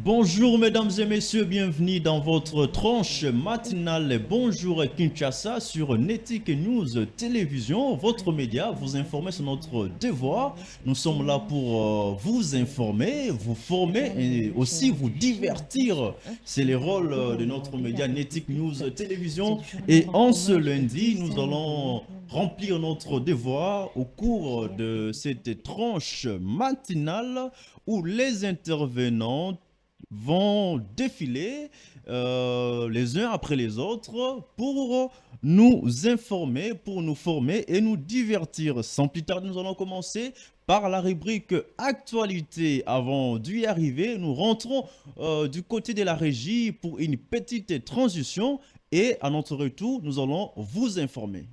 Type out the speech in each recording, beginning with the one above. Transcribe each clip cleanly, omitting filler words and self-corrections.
Bonjour mesdames et messieurs, bienvenue dans votre tranche matinale. Bonjour Kinshasa sur Netic News Télévision, votre média, vous informer sur notre devoir. Nous sommes là pour vous informer, vous former et aussi vous divertir. C'est le rôle de notre média Netic News Télévision. Et en ce lundi, nous allons remplir notre devoir au cours de cette tranche matinale où les intervenants vont défiler les uns après les autres pour nous informer, pour nous former et nous divertir. Sans plus tarder, nous allons commencer par la rubrique Actualité. Avant d'y arriver, nous rentrons du côté de la régie pour une petite transition et à notre retour, nous allons vous informer.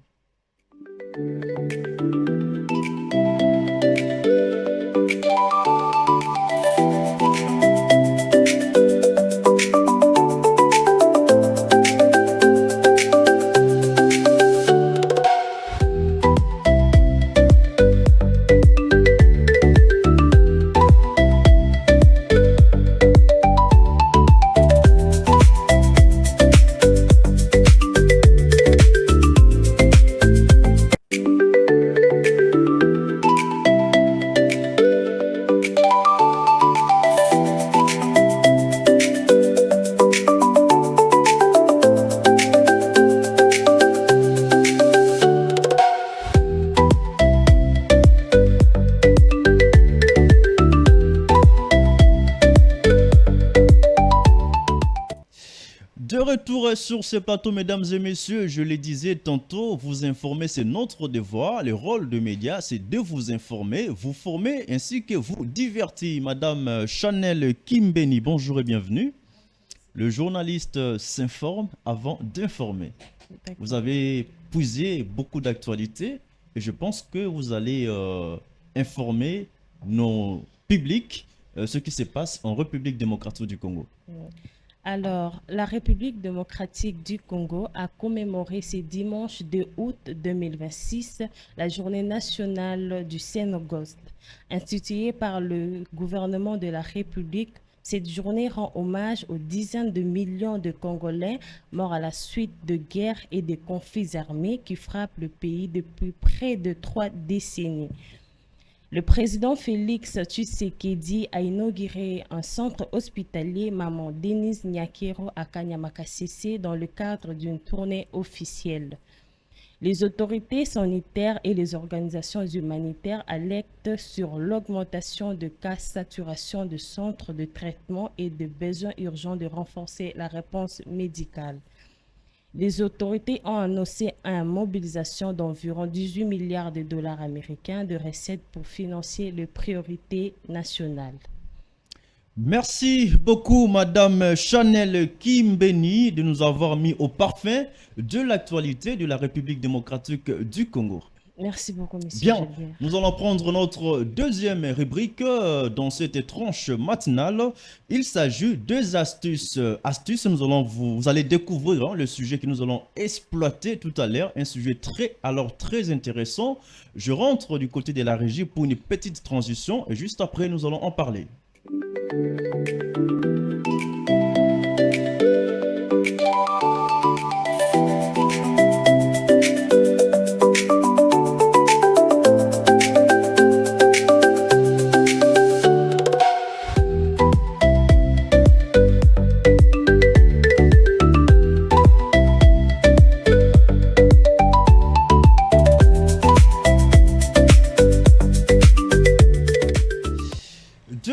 De retour sur ce plateau, mesdames et messieurs, je le disais tantôt, vous informer, c'est notre devoir. Le rôle de médias, c'est de vous informer, vous former ainsi que vous divertir. Madame Chanel Kimbeni, bonjour et bienvenue. Le journaliste s'informe avant d'informer. Vous avez puisé beaucoup d'actualités et je pense que vous allez informer nos publics ce qui se passe en République démocratique du Congo. Alors, la République démocratique du Congo a commémoré ce dimanche 2 août 2026 la journée nationale du Saint-Auguste. Instituée par le gouvernement de la République, cette journée rend hommage aux dizaines de millions de Congolais morts à la suite de guerres et de conflits armés qui frappent le pays depuis près de 3 décennies. Le président Félix Tshisekedi a inauguré un centre hospitalier Maman Denise Nyakero à Kanyamakasese dans le cadre d'une tournée officielle. Les autorités sanitaires et les organisations humanitaires alertent sur l'augmentation de cas saturation de centres de traitement et de besoins urgents de renforcer la réponse médicale. Les autorités ont annoncé une mobilisation d'environ 18 milliards de dollars américains de recettes pour financer les priorités nationales. Merci beaucoup, Madame Chanel Kimbeni, de nous avoir mis au parfum de l'actualité de la République démocratique du Congo. Merci beaucoup, monsieur. Bien, nous allons prendre notre deuxième rubrique dans cette tranche matinale. Il s'agit de deux astuces. Vous allez découvrir le sujet que nous allons exploiter tout à l'heure. Un sujet très intéressant. Je rentre du côté de la régie pour une petite transition et juste après, nous allons en parler. De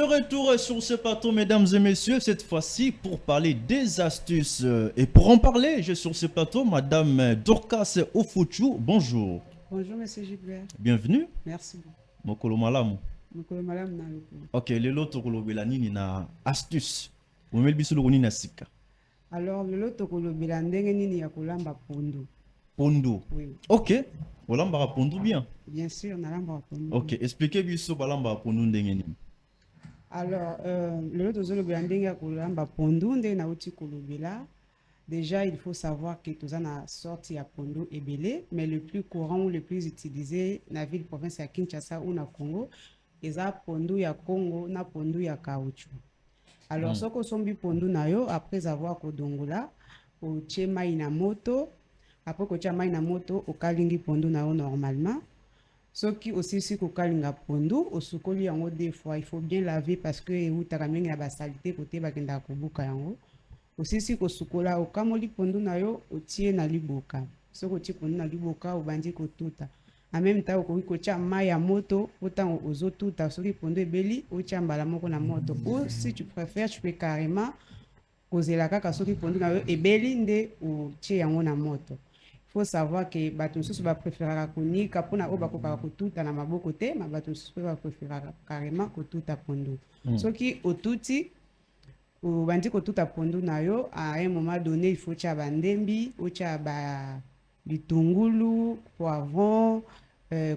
retour sur ce plateau, mesdames et messieurs, cette fois-ci pour parler des astuces. Et pour en parler, j'ai sur ce plateau Madame Dorcas Ofuchu. Bonjour. Bonjour, Monsieur Gilbert. Bienvenue. Merci beaucoup. Mokolo malamu. Mokolo malamu na lopo. Ok, lelo tokolobela nini na astuce. Omeli biso lokoni na sika. Alors, lelo tokolobela ndenge nini ya kolamba pondu. Pondu. Oui. Ok. Olamba pondu bien. Bien sûr, nalamba pondu. Ok, expliquez biso balamba pondu ndenge nini. Alors, lelo tozolobela ndenge ya kolamba pondu ndenge nauti kolobela. Déjà, il faut savoir que tous na sorti ya pondu ebele, mais le plus courant ou le plus utilisé na ville province ya Kinshasa ou na Congo, eza pondu ya Congo na pondu ya caoutchouc. Alors, soko sombi pondu na yo, après avoir kodongola, otie mai na moto, après kotia mai na moto, okalingi pondu na yo normalement. Soki aussi si kokalinga pondu, osukoli yango deux fois, il faut bien laver parce que eutaka mingi na basalité côté bakenda kobuka yango. Aussi si kosukola okamoli pondu na yo, otie na liboka. Soki otie pondu na liboka, obandi kotuta. En même temps, okoki kotia mai ya moto, autant ozotuta, soki pondu ebeli, otia mbala moko na moto. Ou si tu préfères, tu peux carrément kozela kaka soki pondu na yo ebeli nde otie yango na moto. Il faut savoir que bato mosusu bapréféraka konika mpona oyo bakokaka kotuta na maboko te, ma bato mosusu mpe bapréféraka carrément kotuta pondu. Soki otuti, obandi kotuta pondu na yo, à un moment donné, il faut tia bandembi, otia bitungulu, poivron,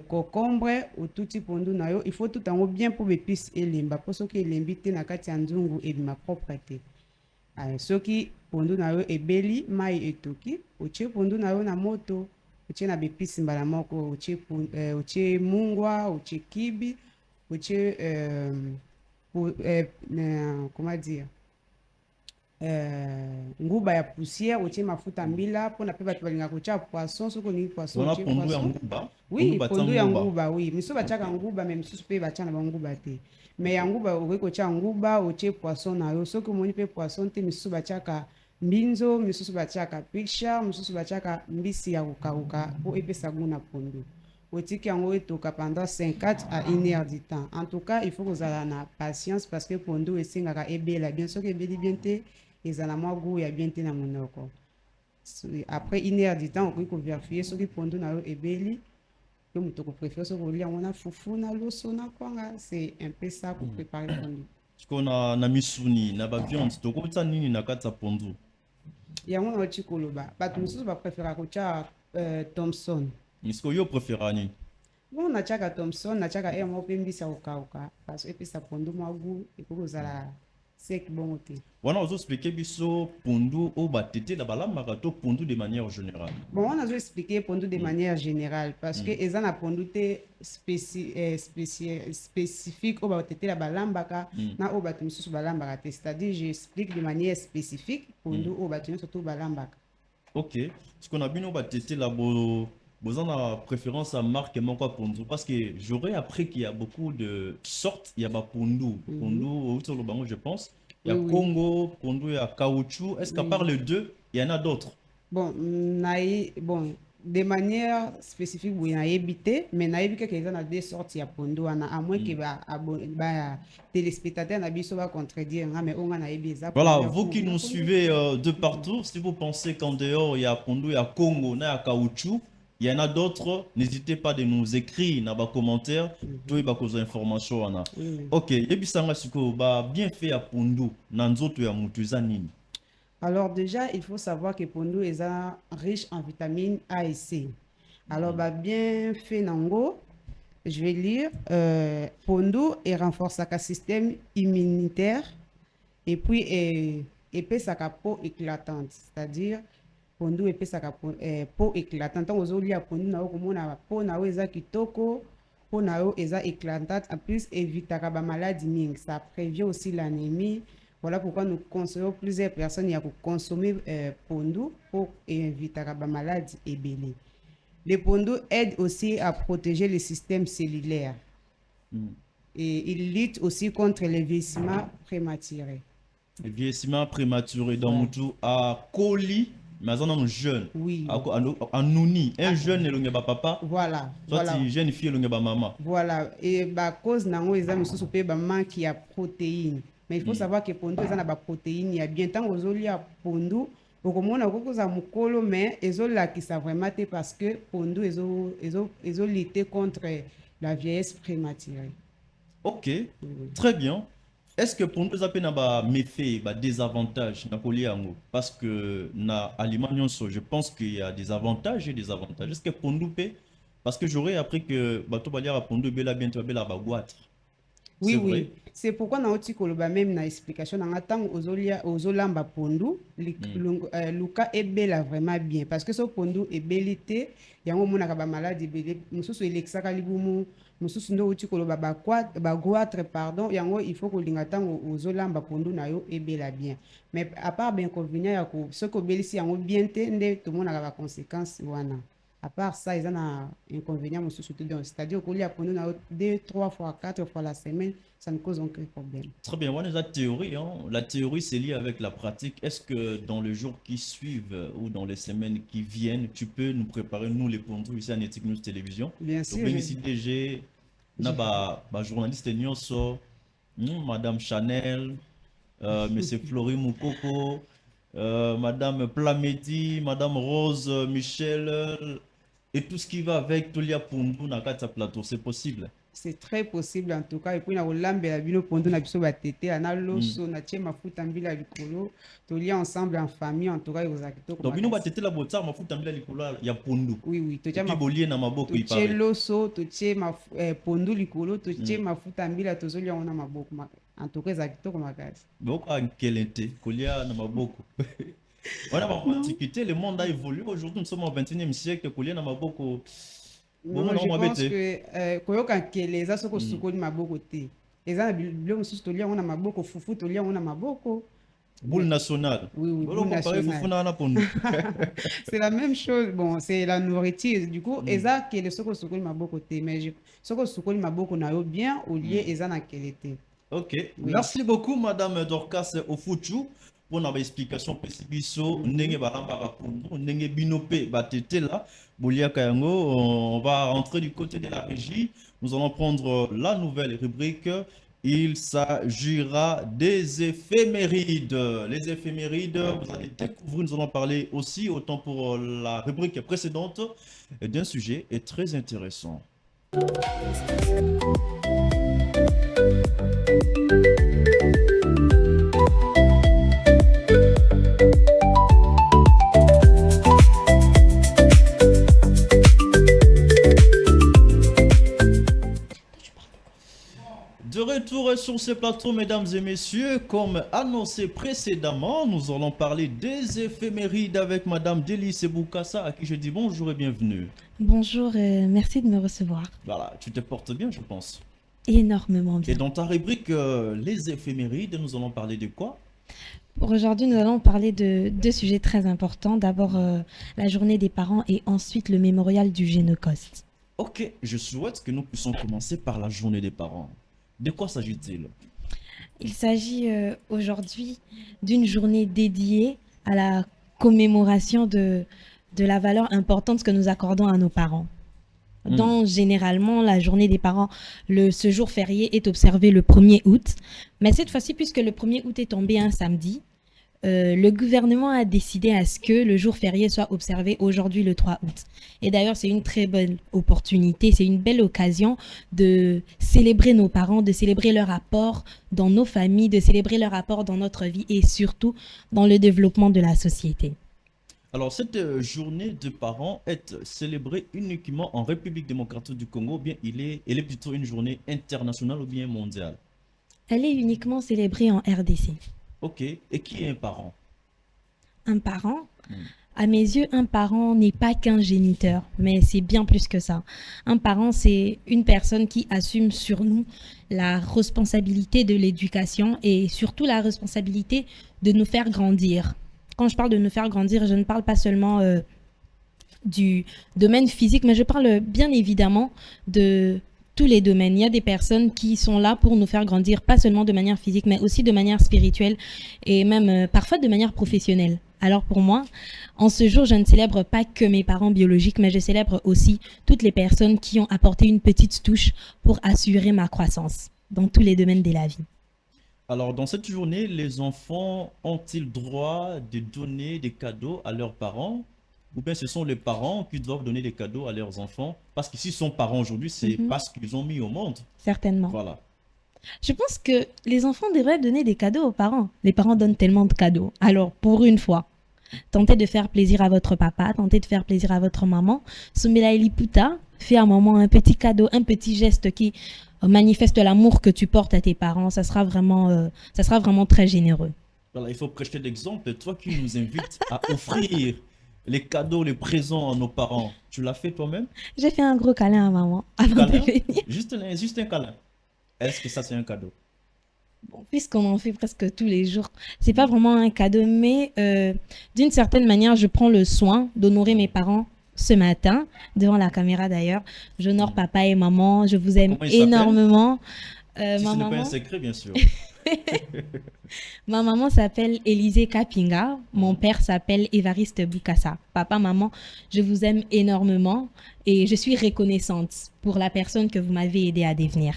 concombre, otuti pondu na yo. Il faut tout yango bien pour épice elemba. Pour soki elembi te na kati ya nzungu ebima propre te. Soki pondu na yo ebeli, mai etoki, otie pondu na yo na moto, otie na bepisi mbala moko, otie mungwa, otie kibi, otie comment dire, nguba ya poussière, otie mafuta mbila, pona pe bato balinga kotia poisson, soki olingi poisson, otie pondu ya poisson. nguba. Oui, pondu ya nguba, oui. Miso batiaka nguba, mais misusu pe batia na banguba te. Mais ya nguba, okoki kotia nguba, otie poisson na yo. Soki omoni pe poisson te, misusu batiaka mbinzo, misusu batiaka picha, misusu batiaka mbisi ya kokauka, po epesa goût na pondu. Otiki yango etoka pendant 50 à 1 heure du temps. En tout cas, il faut que vous ayez la patience parce que pondu esengaka ebela bien. Soki ebeli bien te, ezala mwa goût ya bien te na monoko. Après 1 heure du temps, okoki kovérifier soki pondu na yo ebeli. Que moto ko préfère soki olia yango na fufu na loso na kwanga, c'est un peu ça pour préparer pondu. Parce na misuni, na ba viande, tokota nini na kati ya pondu. Yango na oti koloba, bato mosusu bapréféra kotia Thomson. Est-ce yo préféra nini? Bon, na tiaka Thomson, na tiaka ea moko pe mbisi ya kokauka, parce que epesa pondu mwa goût, ekoki kozala sec bongo te. Wana ozo expliquer biso pondu o batete la balambaka to pondu de manière générale. Bon, on a expliqué pondu de manière générale parce que eza na pondu te spécifique o batete la balambaka na o bato misusu balambaka te. C'est-à-dire j'explique de manière spécifique pondu o bato surtout balambaka. Ok, ce qu'on a bien au batete la besoin de préférence à marque moko pondu parce que j'aurais appris qu'il y a beaucoup de sortes, il y a ba pondu, pondu autour le bango je pense. Il y a Congo, pondu, il y a caoutchouc. Est-ce qu'à part les deux, il y en a d'autres? Bon, de manière spécifique, oui, il y a évité, mais il y a évité qu'il y a deux sortes de pondu. À moins que les téléspectateurs ne contredire. Voilà, vous qui nous suivez de partout, si vous pensez qu'en dehors, il y a pondu, il y a Congo, il y a caoutchouc, il y en a d'autres, n'hésitez pas de nous écrire dans les commentaires, tout est cause information. Ok, et puis ça va bien fait à pondu, nanzoto ya mutuza nini. Alors déjà, il faut savoir que pondu est riche en vitamines A et C. Alors bien fait nango, je vais lire, pondu et renforce le système immunitaire et puis épaisse sa peau éclatante, c'est-à-dire pondu epesaka peau éclatante. Ntango ozolia pondu na yo komona peau na yo eza kitoko, pour nao eza éclatante, en plus évitera ba maladie ming, ça prévient aussi l'anémie. Voilà pourquoi nous conseillons plusieurs personnes à consommer pondu pour éviter la maladie ébélée. Le pondu aide aussi à protéger le système cellulaire et il lutte aussi contre le vieillissement prématuré. Le vieillissement prématuré dans Moutou à Koli, mais un jeune. Oui. À Nouni, un jeune et le papa. Voilà. Soit Voilà. une jeune fille et le maman. Voilà. Et bah cause nango ils ont sous pe ba manque ya protéines. Mais il faut savoir que pondu ils ont ba protéines. Il y a bien tant aux oli à pondu. Okomona koko za mukolo mais ezola qui ça vraiment parce que pondu ezo lutter contre la vieillesse prématurée. Ok, très bien. Est-ce que pour nous appeler na méfaits, désavantages na koliango parce que na aliment je pense qu'il y a des avantages et des avantages. Est-ce que pour nous paie parce que j'aurais appris que bato balia pour nous bela bientôt bela baguatre. Oui, oui. C'est pourquoi na oti koloba même na explication na ngatang ozolamba pondu luka ebela vraiment bien parce que ce pondu ebelité yango monaka ba maladie belé mususu elexaka libumu mususu ndo oti koloba ba goitre pardon yango il faut kolinga tango ozolamba pondu na yo ebela bien mais à part ben inconvénient ya ko ce ko belisi yango bien te nde to monaka ba conséquences wana. À part ça, ils ont un inconvénient, c'est-à-dire qu'on y a pondu 2, 3 fois, 4 fois la semaine, ça ne cause aucun problème. Très bien, on a la théorie. Hein. La théorie, c'est lié avec la pratique. Est-ce que dans les jours qui suivent ou dans les semaines qui viennent, tu peux nous préparer, nous les pondus ici à Nettic News Télévision? Bien sûr. Donc, même ici, DG, journaliste Nyonso, Madame Chanel, Monsieur Flory Moukoko, Madame Plamedi, Madame Rose Michel, et tout ce qui va avec Tolia Pundu na kata plateau, c'est possible? C'est très possible en tout cas. Et puis, na olambe la bino pondu na biso batete, ana loso na tie mafuta mbila likolo, tolia ensemble en famille en tout cas aux acteurs. Donc bino batete la botar mafuta mbila likolo ya pondu. Oui oui, totia mafuta na maboko il parle. Totie loso, totie pondu likolo, totie mafuta mbila tozolia ona maboko. En tout cas, exactement comme makasi. Boko ankelente, kolia na maboko. On a antiquité, le monde a évolué. Aujourd'hui, nous sommes au 21e siècle. Kolia na maboko. Bon, je pense que koyoka kele za soko sukoli maboko te. Eza na bilo mususu tolia ona maboko fufu tolia ona maboko. Boule nationale. Oui oui. Boule nationale. C'est la même chose. Bon, c'est la nourriture. Du coup, eza kele soko sukoli maboko te. Mais soko sukoli maboko na yo bien au lieu eza na kele te. Ok. Oui. Merci beaucoup, Madame Dorcas Ofuchu, pour notre explication précipiso. Nenge baramba bakundu, nenge binope batete là. On va rentrer du côté de la régie. Nous allons prendre la nouvelle rubrique. Il s'agira des éphémérides. Les éphémérides, vous allez découvrir, nous allons parler aussi, autant pour la rubrique précédente, d'un sujet très intéressant. De retour sur ce plateau, mesdames et messieurs, comme annoncé précédemment, nous allons parler des éphémérides avec Madame Délice Boukassa, à qui je dis bonjour et bienvenue. Bonjour, merci de me recevoir. Voilà, tu te portes bien, je pense. Énormément bien. Et dans ta rubrique les éphémérides, nous allons parler de quoi? Pour aujourd'hui, nous allons parler de deux sujets très importants. D'abord, la journée des parents et ensuite le mémorial du Génocoste. Ok, je souhaite que nous puissions commencer par la journée des parents. De quoi s'agit-il? Il s'agit aujourd'hui d'une journée dédiée à la commémoration de la valeur importante que nous accordons à nos parents. Donc, généralement, la journée des parents, ce jour férié est observé le 1er août. Mais cette fois-ci, puisque le 1er août est tombé un samedi, le gouvernement a décidé à ce que le jour férié soit observé aujourd'hui le 3 août. Et d'ailleurs, c'est une très bonne opportunité, c'est une belle occasion de célébrer nos parents, de célébrer leur apport dans nos familles, de célébrer leur apport dans notre vie et surtout dans le développement de la société. Alors, cette journée de parents est célébrée uniquement en République démocratique du Congo ou bien elle est plutôt une journée internationale ou bien mondiale? Elle est uniquement célébrée en RDC. Ok. Et qui est un parent? Un parent, À mes yeux, un parent n'est pas qu'un géniteur, mais c'est bien plus que ça. Un parent, c'est une personne qui assume sur nous la responsabilité de l'éducation et surtout la responsabilité de nous faire grandir. Quand je parle de nous faire grandir, je ne parle pas seulement du domaine physique, mais je parle bien évidemment de tous les domaines. Il y a des personnes qui sont là pour nous faire grandir, pas seulement de manière physique, mais aussi de manière spirituelle et même parfois de manière professionnelle. Alors pour moi, en ce jour, je ne célèbre pas que mes parents biologiques, mais je célèbre aussi toutes les personnes qui ont apporté une petite touche pour assurer ma croissance dans tous les domaines de la vie. Alors, dans cette journée, les enfants ont-ils droit de donner des cadeaux à leurs parents? Ou bien ce sont les parents qui doivent donner des cadeaux à leurs enfants? Parce que s'ils sont parents aujourd'hui, c'est parce qu'ils ont mis au monde. Certainement. Voilà. Je pense que les enfants devraient donner des cadeaux aux parents. Les parents donnent tellement de cadeaux. Alors, pour une fois, tentez de faire plaisir à votre papa, tentez de faire plaisir à votre maman. Soumela Eliputa, fais à maman un petit cadeau, un petit geste qui manifeste l'amour que tu portes à tes parents. Ça sera vraiment très généreux. Voilà, il faut prêcher l'exemple. Toi qui nous invites à offrir les cadeaux, les présents à nos parents, tu l'as fait toi-même? J'ai fait un gros câlin à maman avant de Câlin? venir. Juste un câlin. Est-ce que ça, c'est un cadeau? Bon, puisqu'on en fait presque tous les jours, c'est pas vraiment un cadeau, mais d'une certaine manière, je prends le soin d'honorer mes parents ce matin, devant la caméra d'ailleurs. J'honore papa et maman, je vous aime Comment ils s'appellent? énormément. Si Ma ce n'est pas un maman, secret, bien sûr. ma maman s'appelle Élisée Kapinga, mon père s'appelle Évariste Bukassa. Papa, maman, je vous aime énormément et je suis reconnaissante pour la personne que vous m'avez aidé à devenir.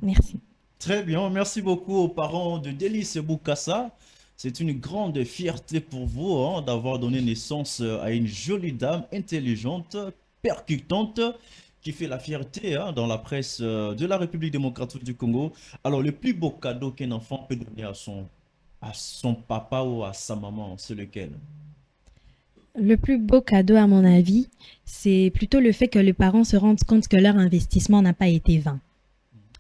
Merci. Très bien, merci beaucoup aux parents de Délice Boukassa. C'est une grande fierté pour vous hein, d'avoir donné naissance à une jolie dame intelligente, percutante, qui fait la fierté hein, dans la presse de la République démocratique du Congo. Alors, le plus beau cadeau qu'un enfant peut donner à son papa ou à sa maman, c'est lequel? Le plus beau cadeau, à mon avis, c'est plutôt le fait que les parents se rendent compte que leur investissement n'a pas été vain.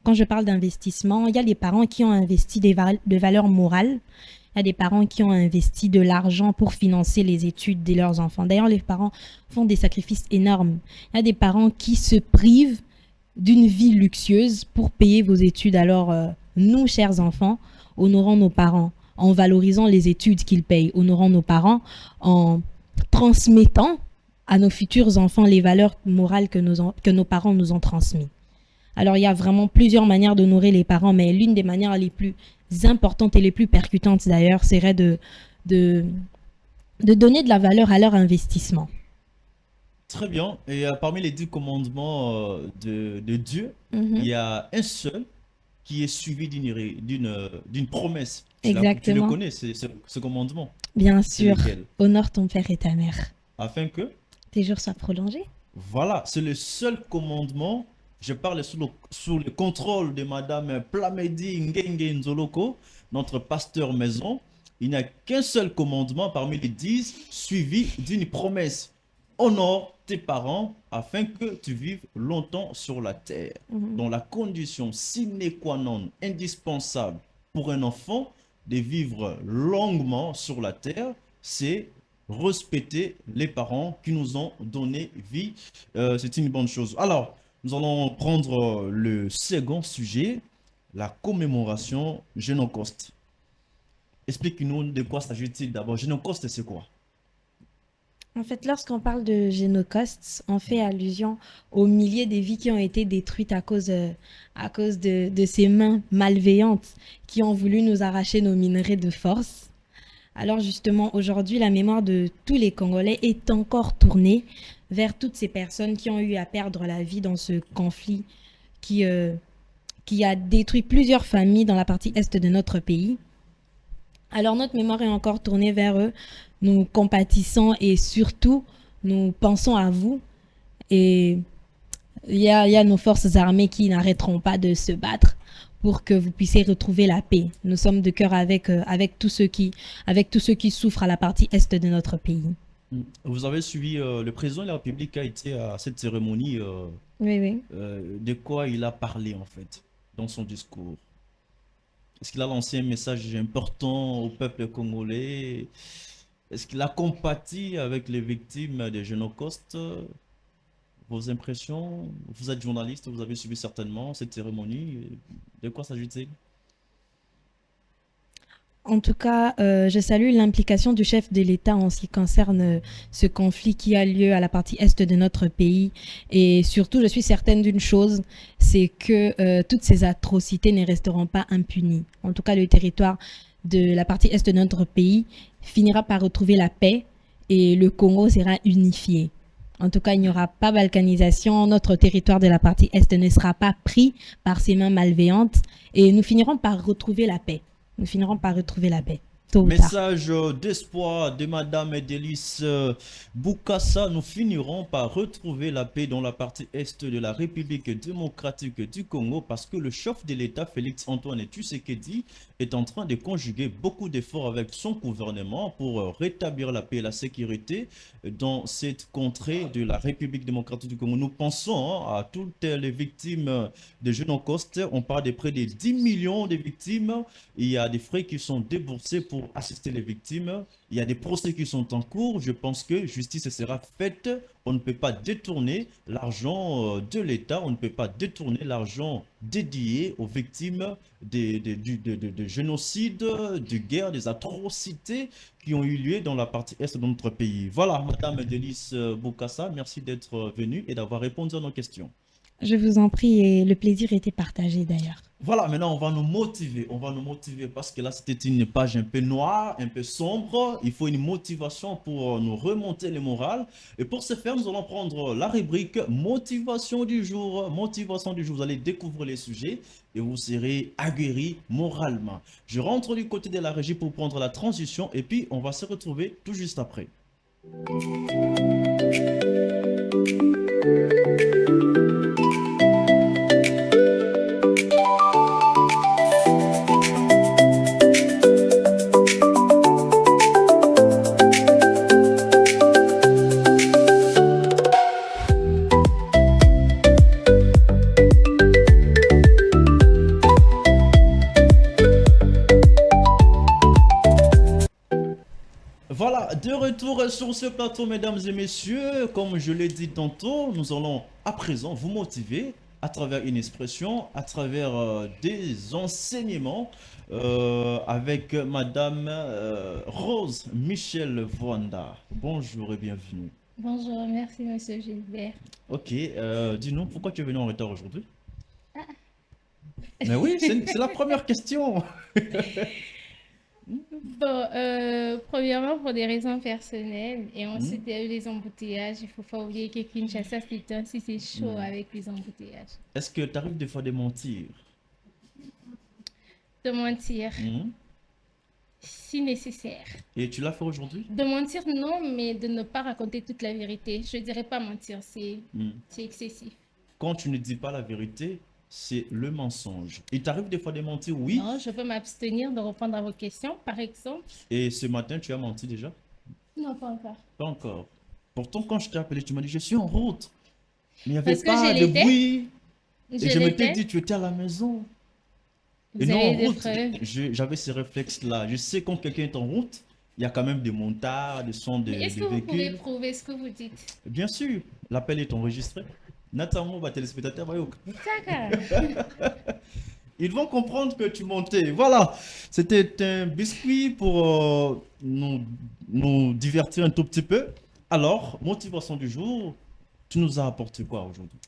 Quand je parle d'investissement, il y a des parents qui ont investi de valeurs morales. Il y a des parents qui ont investi de l'argent pour financer les études de leurs enfants. D'ailleurs, les parents font des sacrifices énormes. Il y a des parents qui se privent d'une vie luxueuse pour payer vos études. Alors, nous, chers enfants, honorons nos parents en valorisant les études qu'ils payent. Honorons nos parents en transmettant à nos futurs enfants les valeurs morales que nos parents nous ont transmises. Alors, il y a vraiment plusieurs manières d'honorer les parents, mais l'une des manières les plus importantes et les plus percutantes d'ailleurs serait de donner de la valeur à leur investissement. Très bien. Et parmi les 10 commandements de Dieu, il y a un seul qui est suivi d'une promesse. Tu le Exactement. connais, ce commandement. Bien C'est sûr, lequel? honore ton père et ta mère. Afin que, Tes jours soient prolongés. voilà, c'est le seul commandement. Je parle sous le contrôle de Madame Plamedi Ngenge Nzoloko, notre pasteur maison. Il n'y a qu'un seul commandement parmi les 10 suivi d'une promesse. Honore tes parents afin que tu vives longtemps sur la terre. Dans la condition sine qua non indispensable pour un enfant de vivre longuement sur la terre, c'est respecter les parents qui nous ont donné vie. C'est une bonne chose. Alors, nous allons prendre le second sujet, la commémoration Génocoste. Explique-nous de quoi s'agit-il d'abord. Génocoste, c'est quoi? En fait, lorsqu'on parle de Génocoste, on fait allusion aux milliers de vies qui ont été détruites à cause de ces mains malveillantes qui ont voulu nous arracher nos minerais de force. Alors justement, aujourd'hui, la mémoire de tous les Congolais est encore tournée vers toutes ces personnes qui ont eu à perdre la vie dans ce conflit qui a détruit plusieurs familles dans la partie est de notre pays. Alors notre mémoire est encore tournée vers eux. Nous compatissons et surtout, nous pensons à vous. Et il y a nos forces armées qui n'arrêteront pas de se battre pour que vous puissiez retrouver la paix. Nous sommes de cœur avec tous ceux qui souffrent à la partie est de notre pays. Vous avez suivi, le président de la République a été à cette cérémonie. Oui, oui. De quoi il a parlé en fait dans son discours? Est-ce qu'il a lancé un message important au peuple congolais? Est-ce qu'il a compati avec les victimes des génocaustes? Vos impressions? Vous êtes journaliste, vous avez suivi certainement cette cérémonie. De quoi s'agit-il? En tout cas, je salue l'implication du chef de l'État en ce qui concerne ce conflit qui a lieu à la partie est de notre pays. Et surtout, je suis certaine d'une chose, c'est que toutes ces atrocités ne resteront pas impunies. En tout cas, le territoire de la partie est de notre pays finira par retrouver la paix et le Congo sera unifié. En tout cas, il n'y aura pas balkanisation. Notre territoire de la partie est ne sera pas pris par ces mains malveillantes et nous finirons par retrouver la paix. Nous finirons par retrouver la paix, tôt ou tard. Message d'espoir de Madame Délice Bokassa. Nous finirons par retrouver la paix dans la partie est de la République démocratique du Congo parce que le chef de l'État, Félix Antoine Tshisekedi, est en train de conjuguer beaucoup d'efforts avec son gouvernement pour rétablir la paix et la sécurité dans cette contrée de la République démocratique du Congo. Nous pensons à toutes les victimes de Génocauste. On parle de près de 10 millions de victimes. Il y a des frais qui sont déboursés pour assister les victimes. Il y a des procès qui sont en cours. Je pense que justice sera faite. On ne peut pas détourner l'argent de l'État. On ne peut pas détourner l'argent dédié aux victimes de génocide, de guerre, des atrocités qui ont eu lieu dans la partie est de notre pays. Voilà, Madame Délice Bokassa, merci d'être venue et d'avoir répondu à nos questions. Je vous en prie et le plaisir était partagé d'ailleurs. Voilà, maintenant on va nous motiver parce que là c'était une page un peu noire, un peu sombre. Il faut une motivation pour nous remonter le moral. Et pour ce faire, nous allons prendre la rubrique motivation du jour. Motivation du jour, vous allez découvrir les sujets et vous serez aguerri moralement. Je rentre du côté de la régie pour prendre la transition et puis on va se retrouver tout juste après. Voilà, de retour sur ce plateau, mesdames et messieurs. Comme je l'ai dit tantôt, nous allons à présent vous motiver à travers une expression, à travers des enseignements avec Madame Rose Michel Voanda. Bonjour et bienvenue. Bonjour, merci Monsieur Gilbert. Ok, dis-nous, pourquoi tu es venu en retard aujourd'hui? Mais oui, c'est la première question. Bon, premièrement pour des raisons personnelles et ensuite il y a eu les embouteillages. Il ne faut pas oublier que Kinshasa c'est ainsi, c'est chaud avec les embouteillages. Est-ce que tu arrives des fois de mentir? De mentir, si nécessaire. Et tu l'as fait aujourd'hui? De mentir non, mais de ne pas raconter toute la vérité. Je ne dirais pas mentir, c'est excessif. Quand tu ne dis pas la vérité, c'est le mensonge. Il t'arrive des fois de mentir, oui. Non, je peux m'abstenir de répondre à vos questions, par exemple. Et ce matin, tu as menti déjà? Non, pas encore. Pas encore. Pourtant, quand je t'ai appelé, tu m'as dit, je suis en route. Mais il n'y avait Parce que pas je de l'étais. bruit. Et je m'étais l'étais. dit, tu étais à la maison. Et Vous non, en avez des route, preuves. j'avais ce réflexe-là. Je sais quand quelqu'un est en route, il y a quand même des montards, des sons de Mais est-ce que vous pouvez véhicules. prouver ce que vous dites? Bien sûr, l'appel est enregistré. Nathan, va téléspectateur, Bayouk. D'accord. Ils vont comprendre que tu montais. Voilà, c'était un biscuit pour nous divertir un tout petit peu. Alors, motivation du jour, tu nous as apporté quoi aujourd'hui?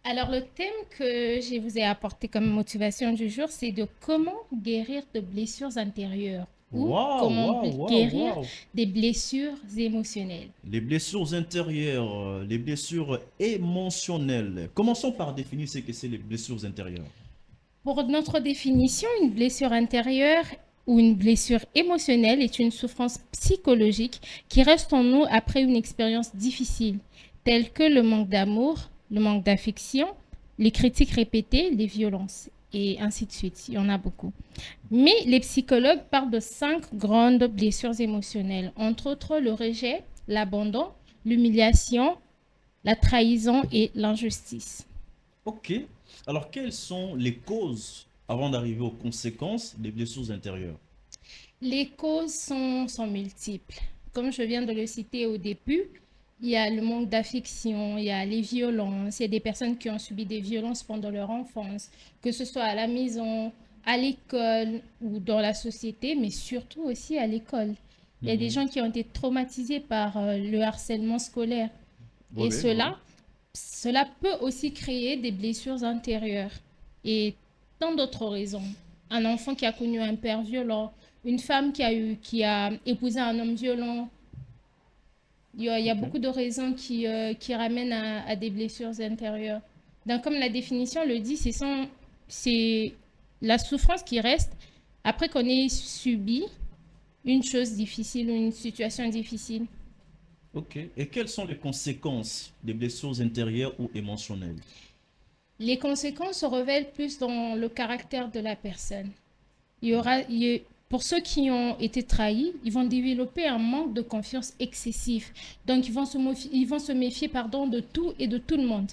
Alors, le thème que je vous ai apporté comme motivation du jour, c'est de comment guérir de blessures intérieures ou comment guérir des blessures émotionnelles. Les blessures intérieures, les blessures émotionnelles. Commençons par définir ce que c'est les blessures intérieures. Pour notre définition, une blessure intérieure ou une blessure émotionnelle est une souffrance psychologique qui reste en nous après une expérience difficile, telle que le manque d'amour, le manque d'affection, les critiques répétées, les violences, et ainsi de suite. Il y en a beaucoup. Mais les psychologues parlent de 5 grandes blessures émotionnelles, entre autres le rejet, l'abandon, l'humiliation, la trahison et l'injustice. Ok. Alors, quelles sont les causes avant d'arriver aux conséquences des blessures intérieures? Les causes sont multiples. comme je viens de le citer au début, il y a le manque d'affection, il y a les violences, il y a des personnes qui ont subi des violences pendant leur enfance, que ce soit à la maison, à l'école ou dans la société, mais surtout aussi à l'école. Il y a des gens qui ont été traumatisés par le harcèlement scolaire. Et cela peut aussi créer des blessures intérieures et tant d'autres raisons. Un enfant qui a connu un père violent, une femme qui a épousé un homme violent. Il y a beaucoup de raisons qui ramènent à des blessures intérieures. Donc, comme la définition le dit, c'est la souffrance qui reste après qu'on ait subi une chose difficile ou une situation difficile. Ok. Et quelles sont les conséquences des blessures intérieures ou émotionnelles? Les conséquences se révèlent plus dans le caractère de la personne. Pour ceux qui ont été trahis, ils vont développer un manque de confiance excessif. Donc, ils vont se méfier de tout et de tout le monde.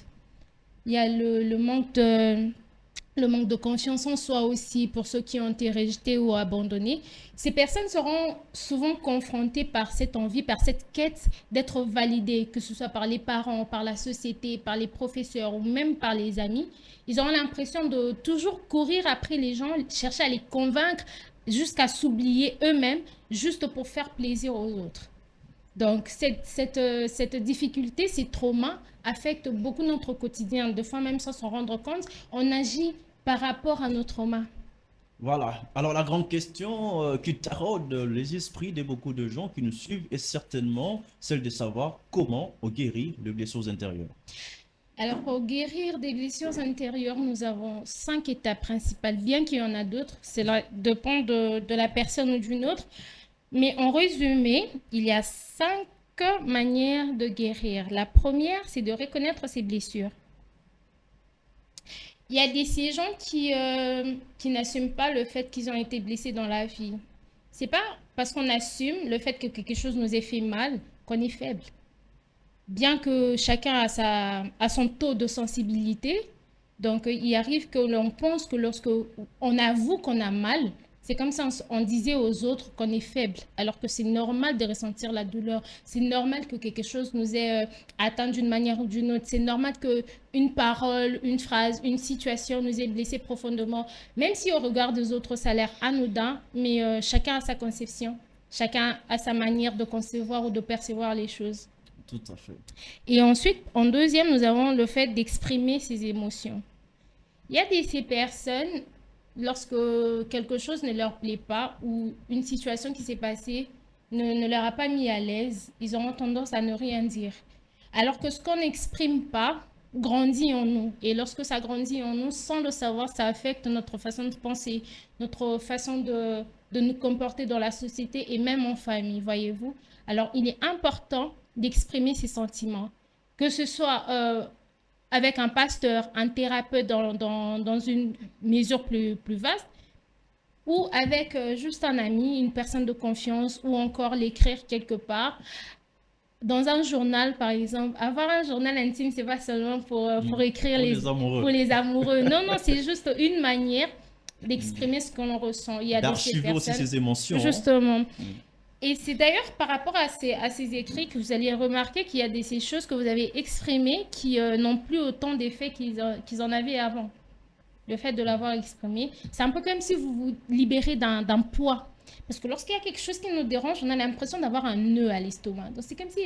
Il y a le manque de confiance en soi aussi pour ceux qui ont été rejetés ou abandonnés. Ces personnes seront souvent confrontées par cette envie, par cette quête d'être validées, que ce soit par les parents, par la société, par les professeurs ou même par les amis. Ils auront l'impression de toujours courir après les gens, chercher à les convaincre jusqu'à s'oublier eux-mêmes, juste pour faire plaisir aux autres. Donc, cette difficulté, ces traumas affectent beaucoup notre quotidien. Des fois, même sans s'en rendre compte, on agit par rapport à nos traumas. Voilà. Alors, la grande question qui taraude les esprits de beaucoup de gens qui nous suivent est certainement celle de savoir comment guérir les blessures intérieures. Alors, pour guérir des blessures intérieures, nous avons 5 étapes principales, bien qu'il y en a d'autres. Cela dépend de la personne ou d'une autre. Mais en résumé, il y a 5 manières de guérir. La première, c'est de reconnaître ses blessures. Il y a ces gens qui n'assument pas le fait qu'ils ont été blessés dans la vie. C'est pas parce qu'on assume le fait que quelque chose nous ait fait mal qu'on est faible. Bien que chacun a son taux de sensibilité, donc il arrive que l'on pense que lorsque on avoue qu'on a mal, c'est comme si on disait aux autres qu'on est faible, alors que c'est normal de ressentir la douleur. C'est normal que quelque chose nous ait atteint d'une manière ou d'une autre. C'est normal qu'une parole, une phrase, une situation nous ait blessé profondément. Même si au regard des autres, ça a l'air anodin, mais chacun a sa conception. Chacun a sa manière de concevoir ou de percevoir les choses. Tout à fait. Et ensuite, en deuxième, nous avons le fait d'exprimer ses émotions. Il y a ces personnes, lorsque quelque chose ne leur plaît pas ou une situation qui s'est passée ne leur a pas mis à l'aise, ils auront tendance à ne rien dire. Alors que ce qu'on n'exprime pas grandit en nous. Et lorsque ça grandit en nous, sans le savoir, ça affecte notre façon de penser, notre façon de nous comporter dans la société et même en famille, voyez-vous. Alors, il est important d'exprimer ses sentiments, que ce soit avec un pasteur, un thérapeute dans une mesure plus vaste, ou avec juste un ami, une personne de confiance, ou encore l'écrire quelque part. Dans un journal, par exemple, avoir un journal intime, c'est pas seulement pour écrire pour les amoureux. Non, c'est juste une manière d'exprimer ce qu'on ressent. Il y a d'archiver aussi ses émotions. Justement. Et c'est d'ailleurs par rapport à ces écrits que vous allez remarquer qu'il y a ces choses que vous avez exprimées qui n'ont plus autant d'effet qu'ils en avaient avant. Le fait de l'avoir exprimé, c'est un peu comme si vous vous libérez d'un poids. Parce que lorsqu'il y a quelque chose qui nous dérange, on a l'impression d'avoir un nœud à l'estomac. Donc c'est comme si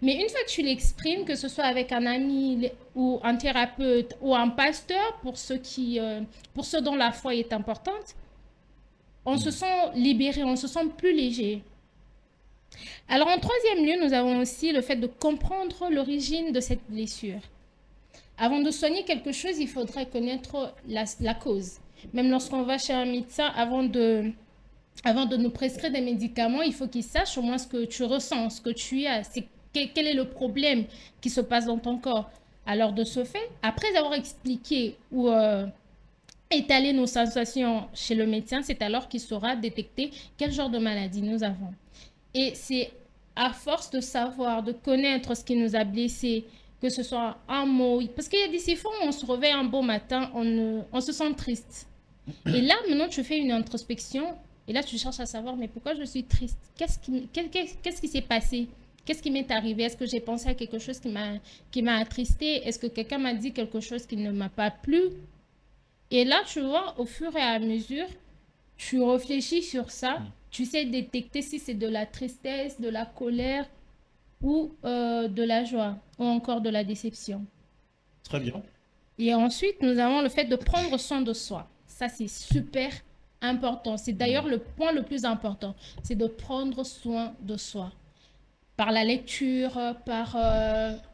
mais une fois que tu l'exprimes, que ce soit avec un ami ou un thérapeute ou un pasteur, pour ceux dont la foi est importante, on se sent libéré, on se sent plus léger. Alors, en troisième lieu, nous avons aussi le fait de comprendre l'origine de cette blessure. Avant de soigner quelque chose, il faudrait connaître la cause. Même lorsqu'on va chez un médecin, avant de nous prescrire des médicaments, il faut qu'il sache au moins ce que tu ressens, ce que tu as, quel est le problème qui se passe dans ton corps. Alors, de ce fait, après avoir expliqué ou étaler nos sensations chez le médecin, c'est alors qu'il saura détecter quel genre de maladie nous avons. Et c'est à force de savoir, de connaître ce qui nous a blessés, que ce soit un mot, parce qu'il y a des fois où on se réveille un beau matin, on se sent triste. Et là, maintenant, tu fais une introspection, Et là, tu cherches à savoir, mais pourquoi je suis triste? Qu'est-ce qui s'est passé? Qu'est-ce qui m'est arrivé? Est-ce que j'ai pensé à quelque chose qui m'a attristé? Est-ce que quelqu'un m'a dit quelque chose qui ne m'a pas plu? Et là, tu vois, au fur et à mesure, tu réfléchis sur ça, tu sais détecter si c'est de la tristesse, de la colère ou de la joie, ou encore de la déception. Très bien. Et ensuite, nous avons le fait de prendre soin de soi. Ça, c'est super important. C'est d'ailleurs le point le plus important. C'est de prendre soin de soi. Par la lecture, par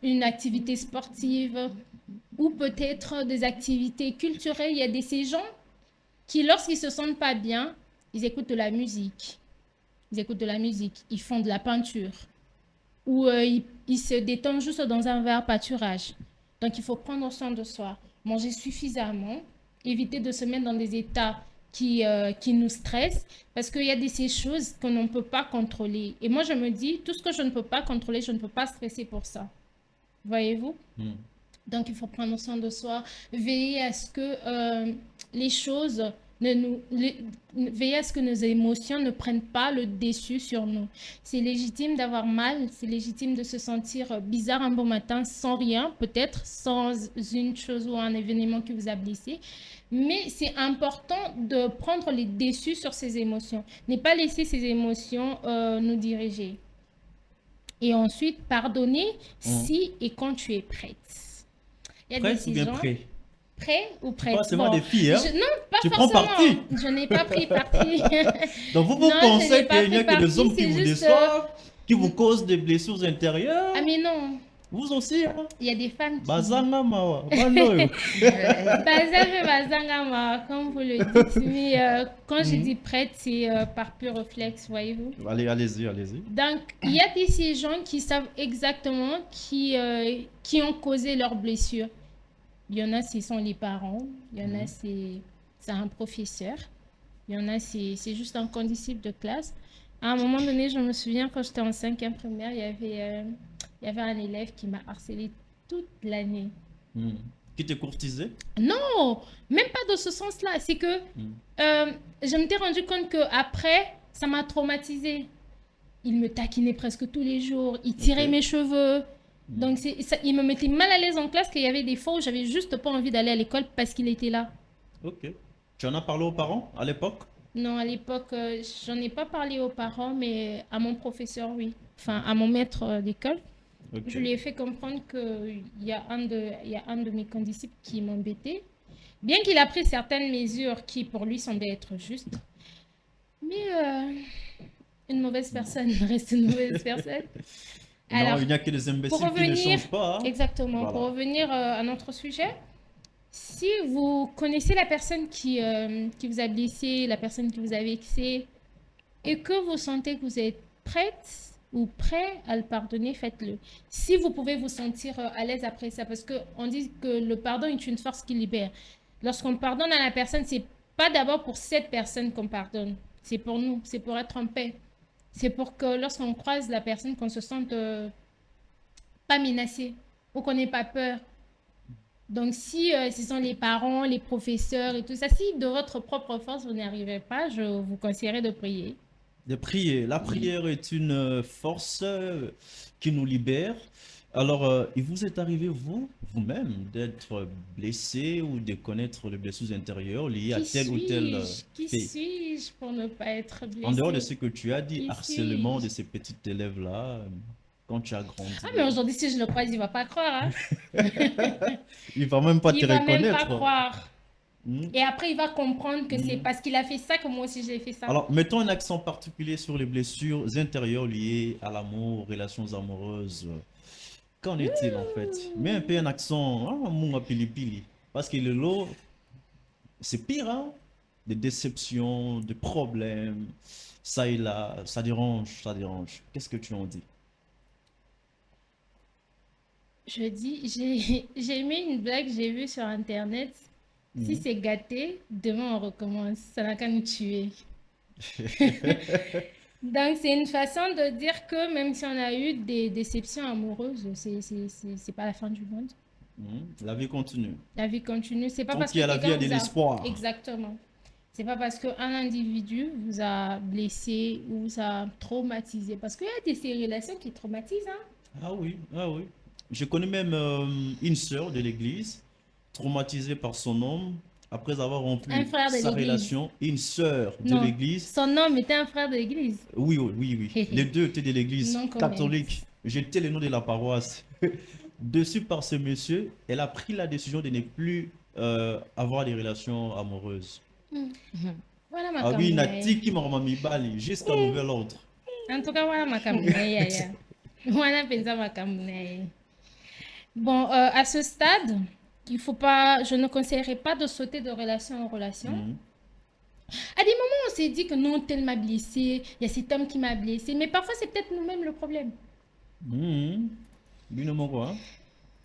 une activité sportive ou peut-être des activités culturelles. Il y a ces gens qui, lorsqu'ils se sentent pas bien, ils écoutent de la musique. Ils écoutent de la musique. Ils font de la peinture. Ou ils se détendent juste dans un verre pâturage. Donc, il faut prendre soin de soi, manger suffisamment, éviter de se mettre dans des états qui nous stressent, parce qu'il y a ces choses qu'on ne peut pas contrôler. Et moi, je me dis, tout ce que je ne peux pas contrôler, je ne peux pas stresser pour ça. Voyez-vous? Donc, il faut prendre soin de soi, veiller à ce que les choses... veiller à ce que nos émotions ne prennent pas le dessus sur nous. C'est légitime d'avoir mal, c'est légitime de se sentir bizarre un bon matin sans rien, peut-être sans une chose ou un événement qui vous a blessé. Mais c'est important de prendre les dessus sur ces émotions. Ne pas laisser ces émotions nous diriger. Et ensuite, pardonner si et quand tu es prête. Il y a Prête ou bien prêt? Prêt ou prête? C'est pas des filles, hein? Non, pas tu forcément. Prends parti. Je n'ai pas pris parti. Donc vous pensez qu'il n'y a que des hommes qui vous déçoivent, qui vous causent des blessures intérieures? Ah mais non. Vous aussi, hein? Il y a des femmes qui... Bazanga mawa. Comme vous le dites. Mais quand je dis prête, c'est par pur réflexe, voyez-vous. Allez-y. Donc, il y a ces gens qui savent exactement qui ont causé leurs blessures. Il y en a, ce sont les parents. Il y en a, c'est un professeur. Il y en a, c'est juste un condisciple de classe. À un moment donné, je me souviens, quand j'étais en 5e primaire, il y avait un élève qui m'a harcelé toute l'année. Qui te courtisait? Non, même pas dans ce sens-là. C'est que je m'étais rendu compte qu'après, ça m'a traumatisée. Il me taquinait presque tous les jours. Il tirait mes cheveux. Donc, il me mettait mal à l'aise en classe, qu'il y avait des fois où j'avais juste pas envie d'aller à l'école parce qu'il était là. Ok. Tu en as parlé aux parents à l'époque? Non, à l'époque, j'en ai pas parlé aux parents, mais à mon professeur, oui. Enfin, à mon maître d'école. Okay. Je lui ai fait comprendre qu'il y a un de mes condisciples qui m'embêtait. Bien qu'il a pris certaines mesures qui, pour lui, semblaient être justes. Mais une mauvaise personne reste une mauvaise personne. Alors, il n'y a que les imbéciles qui ne changent pas. Hein? Exactement. Voilà. Pour revenir à notre sujet, si vous connaissez la personne qui vous a blessé, la personne qui vous a vexé, et que vous sentez que vous êtes prête ou prêt à le pardonner, faites-le. Si vous pouvez vous sentir à l'aise après ça, parce qu'on dit que le pardon est une force qui libère. Lorsqu'on pardonne à la personne, c'est pas d'abord pour cette personne qu'on pardonne. C'est pour nous, c'est pour être en paix. C'est pour que lorsqu'on croise la personne, qu'on se sente pas menacé ou qu'on n'ait pas peur. Donc, si ce sont les parents, les professeurs et tout ça, si de votre propre force, vous n'y arrivez pas, je vous conseillerais de prier. De prier. La prière est une force qui nous libère. Alors, il vous est arrivé, vous-même, d'être blessé ou de connaître les blessures intérieures liées à tel ou tel fait? Qui suis-je pour ne pas être blessé? En dehors de ce que tu as dit, harcèlement de ces petits élèves-là, quand tu as grandi. Ah, mais aujourd'hui, si je le croise, il ne va pas croire. Hein? Il ne va même pas te reconnaître. Il ne va même pas croire. Et après, il va comprendre que c'est parce qu'il a fait ça que moi aussi j'ai fait ça. Alors, mettons un accent particulier sur les blessures intérieures liées à l'amour, aux relations amoureuses. Qu'en est-il en fait? Mets un peu un accent, mon pili-pili. Parce que le lot, c'est pire, hein? Des déceptions, des problèmes, ça et là, ça dérange, ça dérange. Qu'est-ce que tu en dis? Je dis, j'ai aimé une blague que j'ai vue sur Internet. Si c'est gâté, demain on recommence. Ça n'a qu'à nous tuer. Donc, c'est une façon de dire que même si on a eu des déceptions amoureuses, c'est pas la fin du monde. La vie continue. La vie continue. C'est pas donc parce qu'il y a la vie, il y a de l'espoir. Exactement. C'est pas parce qu'un individu vous a blessé ou vous a traumatisé. Parce qu'il y a des relations qui traumatisent. Hein. Ah oui, ah oui. Je connais même une sœur de l'église, traumatisée par son homme, après avoir rompu Un frère de sa l'église. relation. Une sœur de Non, l'église. son homme était un frère de l'église. Oui, oui, oui, oui. Les deux étaient de l'église Non comment. catholique. J'étais le nom de la paroisse. Dessus par ce monsieur, elle a pris la décision de ne plus avoir des relations amoureuses. Voilà ma Ah oui, camouflage. Nati qui m'a mis bali jusqu'à nouvel ordre. En tout cas, voilà ma camouflage. Voilà pensa ma camouflage. Bon, à ce stade, il faut pas, je ne conseillerais pas de sauter de relation en relation. Mhm. À des moments, on s'est dit que non, tel m'a blessé, il y a cet homme qui m'a blessé, mais parfois c'est peut-être nous-mêmes le problème. Mhm. Binomo quoi, hein?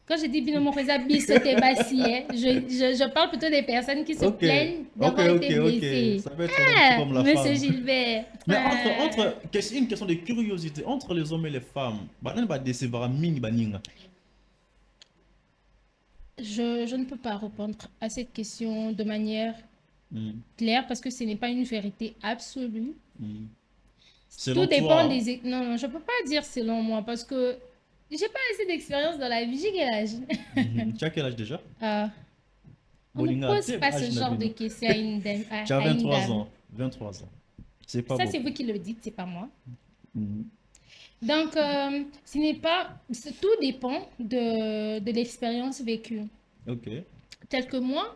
Quand je dis binomo reza bis te bassi, je parle plutôt des personnes qui se Ok, plaignent ok, d'avoir ok, été blessées. ok. Ça peut être un petit peu comme la Monsieur femme. Gilbert. Mais Ah. une question de curiosité entre les hommes et les femmes. Banan ba décevoir mingi baninga. Je ne peux pas répondre à cette question de manière Mhm. claire parce que ce n'est pas une vérité absolue. Mhm. Tout Selon dépend toi, des... Non, non, je ne peux pas dire selon moi parce que j'ai pas assez d'expérience dans la vie. J'ai quel âge? tu as quel âge déjà? Ah, on ne Bolinga, pose t'es pas ce âge genre de Nabino. questions à une dame. Tu as À une 23 dame. ans. 23 ans. C'est pas Ça, beaucoup. c'est vous qui le dites, c'est pas moi. Mhm. Donc, ce n'est pas... Tout dépend de l'expérience vécue. Ok. Tel que moi,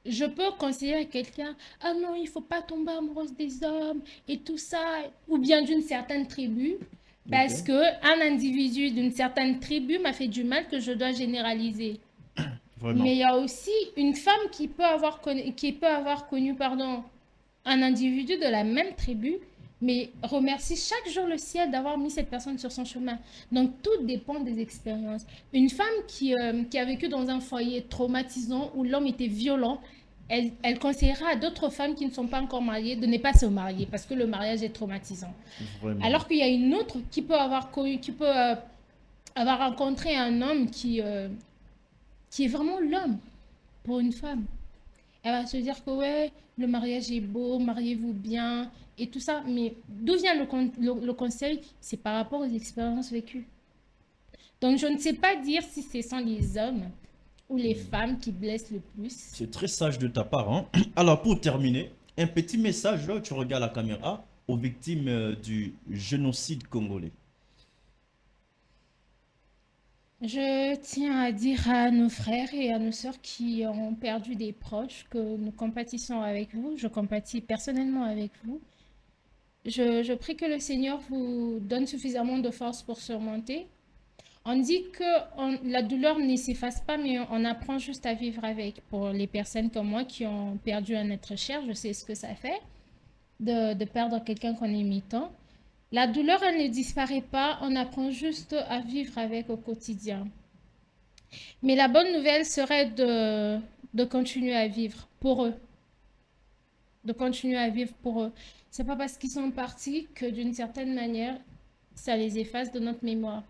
je peux conseiller à quelqu'un, ah non, il faut pas tomber amoureuse des hommes et tout ça, ou bien d'une certaine tribu, parce Ok. que un individu d'une certaine tribu m'a fait du mal que je dois généraliser. Vraiment. Mais il y a aussi une femme qui peut avoir connu, pardon, un individu de la même tribu, mais remercie chaque jour le ciel d'avoir mis cette personne sur son chemin. Donc, tout dépend des expériences. Une femme qui a vécu dans un foyer traumatisant où l'homme était violent, elle conseillera à d'autres femmes qui ne sont pas encore mariées de ne pas se marier parce que le mariage est traumatisant. Vraiment. Alors qu'il y a une autre qui peut avoir avoir rencontré un homme qui est vraiment l'homme pour une femme. Elle va se dire que ouais, le mariage est beau, mariez-vous bien et tout ça. Mais d'où vient le conseil? C'est par rapport aux expériences vécues. Donc, je ne sais pas dire si ce sont les hommes ou les femmes qui blessent le plus. C'est très sage de ta part, hein. Alors, pour terminer, un petit message, là, tu regardes la caméra, aux victimes du génocide congolais. Je tiens à dire à nos frères et à nos sœurs qui ont perdu des proches que nous compatissons avec vous. Je compatis personnellement avec vous. Je prie que le Seigneur vous donne suffisamment de force pour surmonter. On dit que la douleur ne s'efface pas, mais on apprend juste à vivre avec. Pour les personnes comme moi qui ont perdu un être cher, je sais ce que ça fait de perdre quelqu'un qu'on aimait tant. La douleur, elle ne disparaît pas, on apprend juste à vivre avec au quotidien. Mais la bonne nouvelle serait de continuer à vivre pour eux. De continuer à vivre pour eux. C'est pas parce qu'ils sont partis que d'une certaine manière, ça les efface de notre mémoire.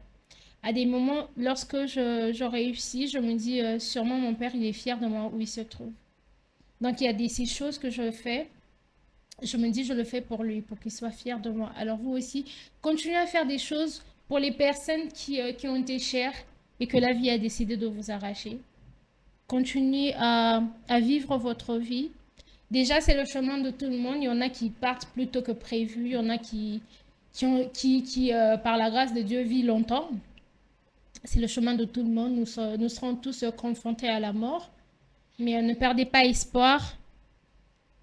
À des moments, lorsque je réussis, je me dis sûrement mon père, il est fier de moi où il se trouve. Donc il y a ces choses que je fais. Je me dis, je le fais pour lui, pour qu'il soit fier de moi. Alors vous aussi, continuez à faire des choses pour les personnes qui ont été chères et que la vie a décidé de vous arracher. Continuez à vivre votre vie. Déjà, c'est le chemin de tout le monde. Il y en a qui partent plus tôt que prévu. Il y en a qui par la grâce de Dieu, vivent longtemps. C'est le chemin de tout le monde. Nous serons tous confrontés à la mort. Mais ne perdez pas espoir.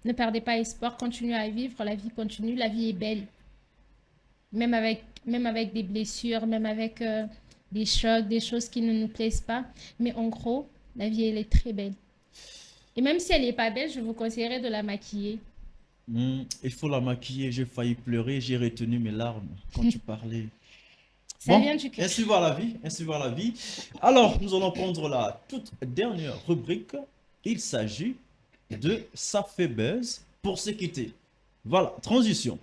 Ne perdez pas espoir, continuez à vivre, la vie continue, la vie est belle. Même avec des blessures, même avec des chocs, des choses qui ne nous plaisent pas. Mais en gros, la vie, elle est très belle. Et même si elle n'est pas belle, je vous conseillerais de la maquiller. Il faut la maquiller, j'ai failli pleurer, j'ai retenu mes larmes quand tu parlais. Ça vient du cœur. Ainsi va la vie, ainsi va la vie. Alors, nous allons prendre la toute dernière rubrique. Il s'agit de Ça fait buzz pour se quitter. Voilà, transition.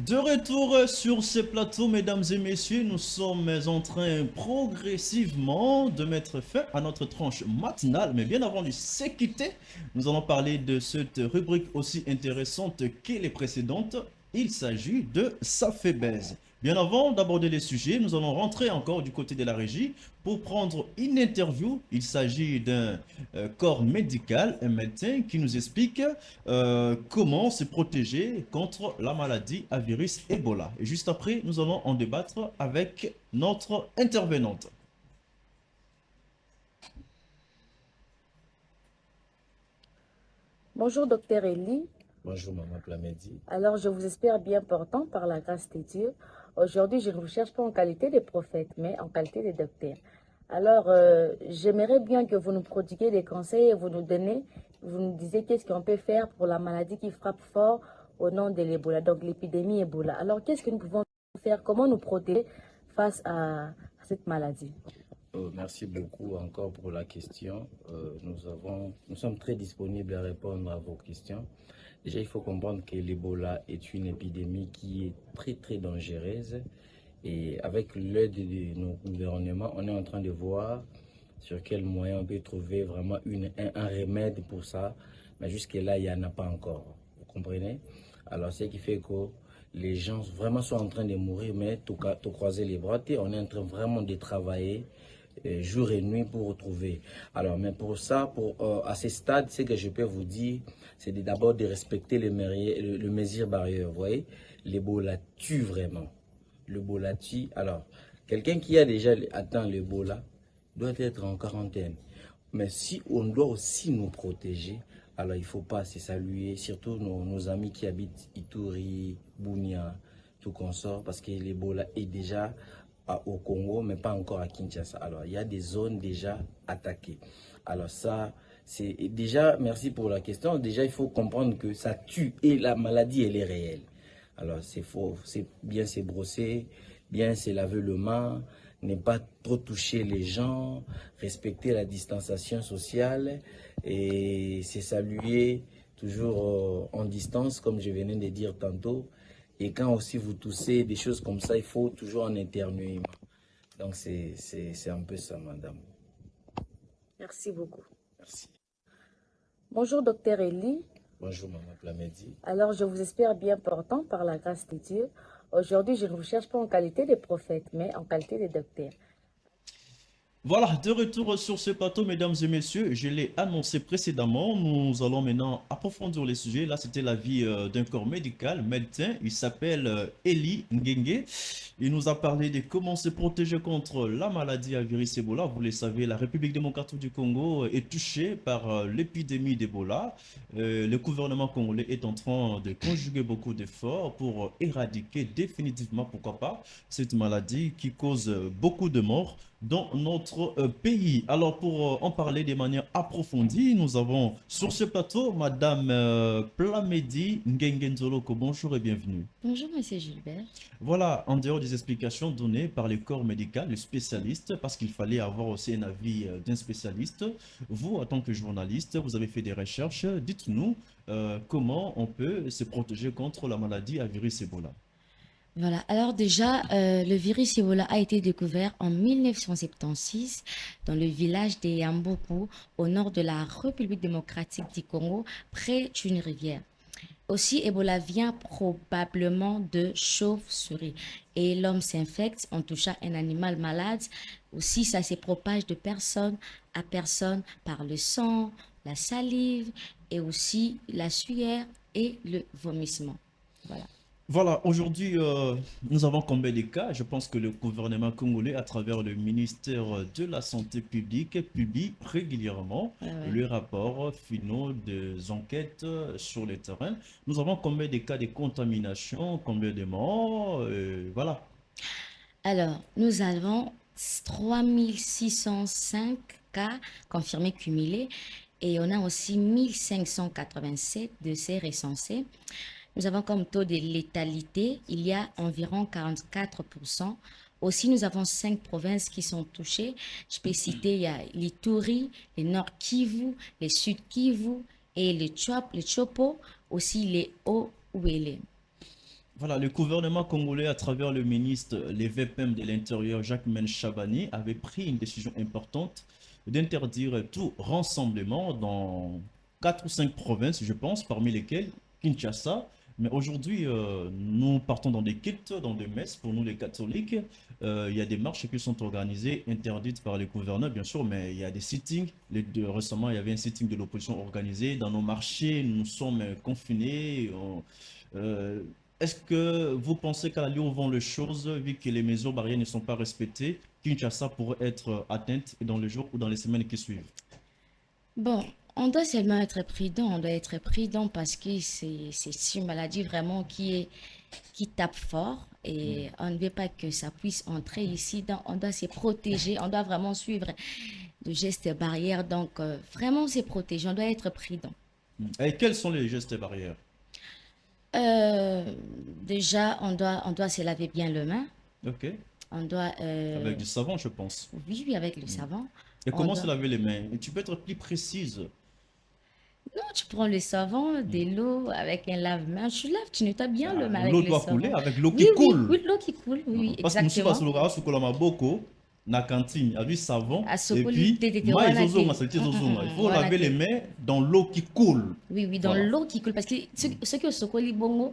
De retour sur ce plateau, mesdames et messieurs, nous sommes en train progressivement de mettre fin à notre tranche matinale. Mais bien avant de se quitter, nous allons parler de cette rubrique aussi intéressante que les précédentes. Il s'agit de Ça fait baise. Bien avant d'aborder les sujets, nous allons rentrer encore du côté de la régie pour prendre une interview. Il s'agit d'un corps médical, un médecin qui nous explique comment se protéger contre la maladie à virus Ebola. Et juste après, nous allons en débattre avec notre intervenante. Bonjour, docteur Elie. Bonjour, Maman Plamedi. Alors, je vous espère bien portant par la grâce de Dieu. Aujourd'hui, je ne vous cherche pas en qualité de prophète, mais en qualité de docteur. Alors, j'aimerais bien que vous nous prodiguiez des conseils et vous nous disiez qu'est-ce qu'on peut faire pour la maladie qui frappe fort au nom de l'Ebola, donc l'épidémie Ebola. Alors, qu'est-ce que nous pouvons faire? Comment nous protéger face à cette maladie? Merci beaucoup encore pour la question. Nous sommes très disponibles à répondre à vos questions. Déjà, il faut comprendre que l'Ebola est une épidémie qui est très, très dangereuse. Et avec l'aide de nos gouvernements, on est en train de voir sur quel moyen on peut trouver vraiment un remède pour ça. Mais jusque-là, il n'y en a pas encore. Vous comprenez? Alors, ce qui fait que les gens vraiment sont en train de mourir, mais tout croiser les bras. On est en train vraiment de travailler jour et nuit pour retrouver. Alors, mais pour ça, à ce stade, ce que je peux vous dire, c'est d'abord de respecter le mesure barrière. Vous voyez, l'Ebola tue vraiment. L'Ebola tue. Alors, quelqu'un qui a déjà atteint l'Ebola doit être en quarantaine. Mais si on doit aussi nous protéger, alors il ne faut pas se saluer, surtout nos amis qui habitent Ituri, Bunia, tout consort, parce que l'Ebola est déjà au Congo, mais pas encore à Kinshasa. Alors, il y a des zones déjà attaquées. Alors ça, c'est déjà, merci pour la question. Déjà, il faut comprendre que ça tue et la maladie, elle est réelle. Alors, c'est faux, c'est bien se brosser, bien se laver le main, ne pas trop toucher les gens, respecter la distanciation sociale et se saluer toujours en distance, comme je venais de dire tantôt. Et quand aussi vous toussez, des choses comme ça, il faut toujours en éternuer. Donc, c'est un peu ça, madame. Merci beaucoup. Merci. Bonjour, docteur Elie. Bonjour, Maman Plamedi. Alors, je vous espère bien portant par la grâce de Dieu. Aujourd'hui, je ne vous cherche pas en qualité de prophète, mais en qualité de docteur. Voilà, de retour sur ce plateau, mesdames et messieurs, je l'ai annoncé précédemment, nous allons maintenant approfondir les sujets. Là, c'était l'avis d'un corps médical, médecin, il s'appelle Elie Ngenge. Il nous a parlé de comment se protéger contre la maladie à virus Ebola. Vous le savez, la République démocratique du Congo est touchée par l'épidémie d'Ebola. Le gouvernement congolais est en train de conjuguer beaucoup d'efforts pour éradiquer définitivement, pourquoi pas, cette maladie qui cause beaucoup de morts dans notre pays. Alors, pour en parler de manière approfondie, nous avons sur ce plateau Madame Plamedi Ngengenzoloko. Bonjour et bienvenue. Bonjour, Monsieur Gilbert. Voilà, en dehors des explications données par le corps médical, le spécialiste, parce qu'il fallait avoir aussi un avis d'un spécialiste, vous, en tant que journaliste, vous avez fait des recherches. Dites-nous comment on peut se protéger contre la maladie à virus Ebola. Voilà, alors déjà, le virus Ebola a été découvert en 1976 dans le village de Yamboku, au nord de la République démocratique du Congo, près d'une rivière. Aussi, Ebola vient probablement de chauve-souris et l'homme s'infecte en touchant un animal malade. Aussi, ça se propage de personne à personne par le sang, la salive et aussi la sueur et le vomissement. Voilà. Voilà, aujourd'hui, nous avons combien de cas? Je pense que le gouvernement congolais, à travers le ministère de la Santé publique, publie régulièrement le rapport finaux des enquêtes sur le terrain. Nous avons combien de cas de contamination, combien de morts, voilà. Alors, nous avons 3605 cas confirmés cumulés et on a aussi 1587 décès recensés. Nous avons comme taux de létalité, il y a environ 44%. Aussi, nous avons 5 provinces qui sont touchées. Je peux citer, il y a l'Ituri, le Nord Kivu, le Sud Kivu et le Chopo, aussi les Hauts-Uélé. Voilà, le gouvernement congolais, à travers le ministre, les VPM de l'Intérieur, Jacques Chabani, avait pris une décision importante d'interdire tout rassemblement dans 4 ou 5 provinces, je pense, parmi lesquelles Kinshasa. Mais aujourd'hui, nous partons dans des cultes, dans des messes, pour nous les catholiques. Il y a des marches qui sont organisées, interdites par les gouverneurs, bien sûr, mais il y a des sittings. Récemment, il y avait un sitting de l'opposition organisé. Dans nos marchés, nous sommes confinés. Euh, Est-ce que vous pensez qu'à l'allure où vont les choses, vu que les mesures barrières ne sont pas respectées, Kinshasa pourrait être atteinte dans les jours ou dans les semaines qui suivent? Bon, on doit seulement être prudent. On doit être prudent parce que c'est une maladie vraiment qui tape fort et on ne veut pas que ça puisse entrer ici. Donc, on doit se protéger. On doit vraiment suivre le geste barrière. Donc, vraiment se protéger. On doit être prudent. Et quels sont les gestes barrières? Déjà, on doit se laver bien les mains. Ok. On doit... Avec du savon, je pense. Oui, oui, avec le savon. Et On comment doit- se laver les mains? Et tu peux être plus précise. Non, tu prends le savon, de l'eau avec un lave-main. Tu laves, tu nettoies bien le main avec L'eau le doit savon. couler avec l'eau Oui, qui oui, coule. oui, l'eau qui coule, oui, oui, Parce que nous sommes exactement. à Soukolo Maboko, na cantine, avec savon. À Et Sokoli, puis, tétété, il wana faut te. laver Wana les te. mains dans l'eau qui coule. Oui, oui, dans Voilà. l'eau qui coule. Parce que ceux qui ont Sokoli Bongo,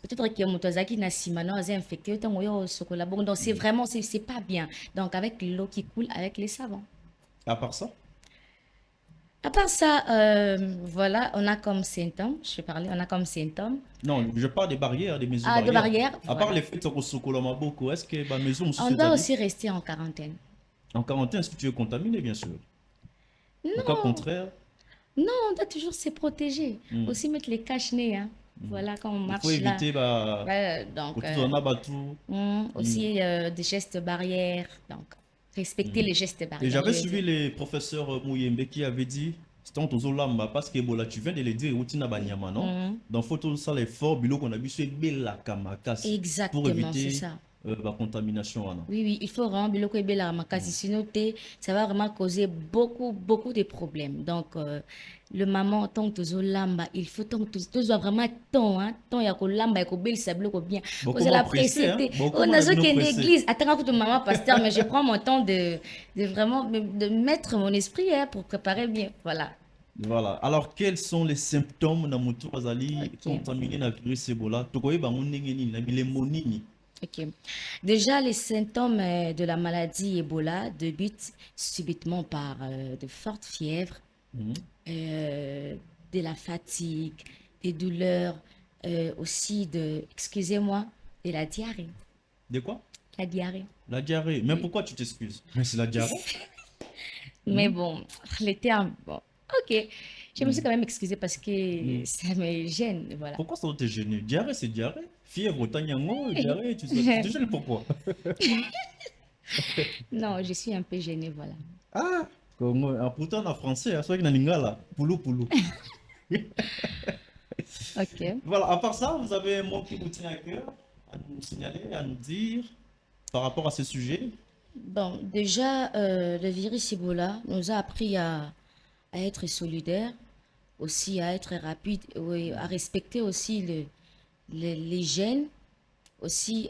peut-être qu'il y a Mutazaki Nasimano, ils infecté, autant qu'il y a Sokola Bongo. Donc, c'est vraiment, c'est pas bien. Donc, avec l'eau qui coule, avec les savons. À part ça, À part ça, voilà, on a comme symptômes, je vais parler, on a comme symptômes. non, je parle des barrières, des mesures Ah, de barrières, À part voilà. les faits de Soukolo Maboko, est-ce que ma maison On doit aussi rester en quarantaine. en quarantaine, est-ce que tu es contaminé, bien sûr? Au cas Non, contraire, non, on doit toujours se protéger. Mm. Aussi mettre les cache-nez, hein. Voilà, quand on il marche faut là. éviter Donc, que tout en abattu. aussi des gestes barrières. Donc, respecter les gestes Et barrières. j'avais je veux suivi dire. les professeurs Mouyembe qui avaient dit, c'était en Tozolamba, parce que Ebola, tu viens de le dire, Outina Banyama, non? Dans photo, ça, l'effort, bilo qu'on a vu, c'est Bela Kamakas pour Exactement, c'est éviter ça. la contamination. Hein. Oui, oui, il faut vraiment biloko ebela makasi, sinon ça va vraiment causer beaucoup de problèmes. Donc, le maman, tant que tu lamba, il faut tant que tu dois vraiment temps, hein, temps ya ko lamba ya ko belisa biloko bien. Beaucoup Vous allez moins pressé, hein? précéder. Beaucoup On moins a zo de nous qu'une pressé. église. Attends, que maman pasteur, mais je prends mon temps de vraiment de mettre mon esprit hein, pour préparer bien. Voilà. Voilà. Alors, quels sont les symptômes de Moutou Azali Ok. contaminés dans le virus Ebola? Tokoye ba nini, na bilemo nini. Ok. Déjà, les symptômes de la maladie Ebola débutent subitement par de fortes fièvres, Mhm. de la fatigue, des douleurs, aussi excusez-moi, de la diarrhée. De quoi? La diarrhée. La diarrhée. Mais pourquoi tu t'excuses? Mais c'est la diarrhée. Mais bon, les termes, bon, ok. Je me suis quand même excusée parce que ça me gêne, voilà. Pourquoi ça doit te gêner? Diarrhée, c'est diarrhée. Fièvre, tanyango, diarrhée, tu te gênes pourquoi? Non, je suis un peu gênée, voilà. Ah, pourtant en français, c'est vrai que dans lingala, poulou poulou. Ok. Voilà, à part ça, vous avez un mot qui vous tient à cœur à nous signaler, à nous dire par rapport à ce sujet? Bon, déjà, le virus Ebola nous a appris à être solidaires, aussi à être rapide, oui, à respecter aussi l'hygiène. Aussi,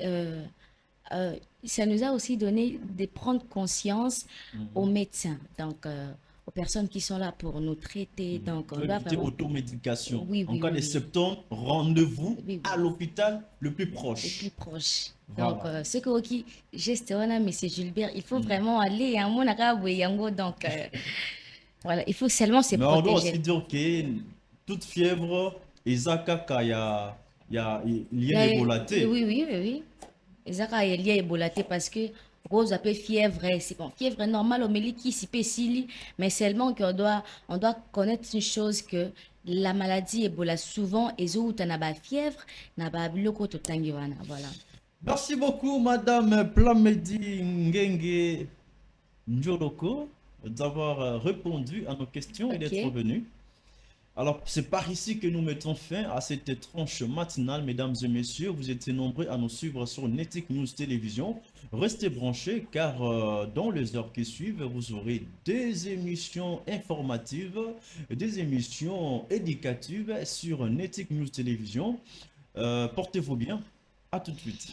ça nous a aussi donné de prendre conscience aux médecins, donc aux personnes qui sont là pour nous traiter. Donc, on Pour doit éviter vraiment... automédication. Oui, En oui, cas oui, de oui. symptômes, rendez-vous Oui, oui. à l'hôpital le plus Le proche. plus proche. Voilà. Donc, ce que qui geste wana, monsieur Gilbert, il faut vraiment aller à mon yango. Donc, voilà, il faut seulement se Mais on doit aussi protéger. dire que toute fièvre, Izaka, il y a Il y a- l'Ebola. Oui, oui, oui, oui. Ezaka est lié à Ebola parce que rose appelle fièvre, c'est bon, fièvre normale au milieu qui s'y pécile, mais seulement on doit connaître une chose que la maladie Ebola souvent est où tu as fièvre, n'a pas biloko to tangiwana, voilà. Merci beaucoup, Madame Plamedi Ngenge Njoloko, d'avoir répondu à nos questions et Ok. d'être venue. Alors, c'est par ici que nous mettons fin à cette tranche matinale, mesdames et messieurs. Vous étiez nombreux à nous suivre sur Netic News Télévision. Restez branchés car dans les heures qui suivent, vous aurez des émissions informatives, des émissions éducatives sur Netic News Télévision. Portez-vous bien. À tout de suite.